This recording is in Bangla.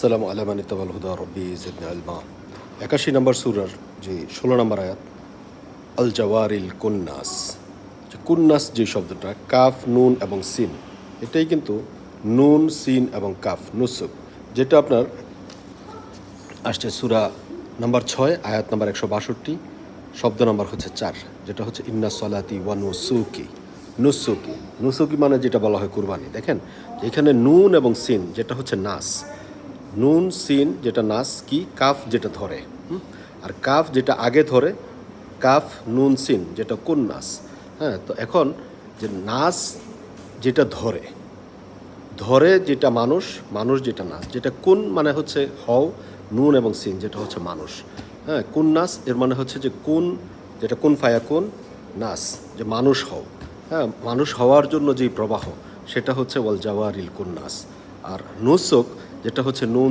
আসসালামু আলা মান ইত্তাবাল হুদা রব্বি জিদনি ইলমা। 81 নম্বর সূরার যে 16 নম্বর আয়াত, আল জাওয়ারিল কুন্নাস। যে কুন্নাস যে শব্দটা কাফ নুন এবং সিন, এটাই কিন্তু নুন সিন এবং কাফ নুসুক, যেটা আপনার আসছে সূরা নাম্বার 6 আয়াত নাম্বার 162, শব্দ নাম্বার হচ্ছে 4, যেটা হচ্ছে ইন্না সলাতি ওয়া নুসুকি। নুসুকি নুসুকি মানে যেটা বলা হয় কুরবানি। দেখেন এখানে নুন এবং সিন যেটা হচ্ছে নাস, নুন সিন যেটা নাস কি, কাফ যেটা ধরে, আর কাফ যেটা আগে ধরে, কাফ নুন সিন যেটা কোন নাস। হ্যাঁ, তো এখন যে নাস যেটা ধরে ধরে যেটা মানুষ, মানুষ যেটা নাস, যেটা কোন মানে হচ্ছে হও, নুন এবং সিন যেটা হচ্ছে মানুষ। হ্যাঁ, কোন নাস এর মানে হচ্ছে যে কোন, যেটা কোন ফায়া কোন নাস, যে মানুষ হও। হ্যাঁ, মানুষ হওয়ার জন্য যেই প্রবাহ, সেটা হচ্ছে ওয়াল জাওয়ারিল কুন্নাস। আর নুসুক যেটা হচ্ছে নুন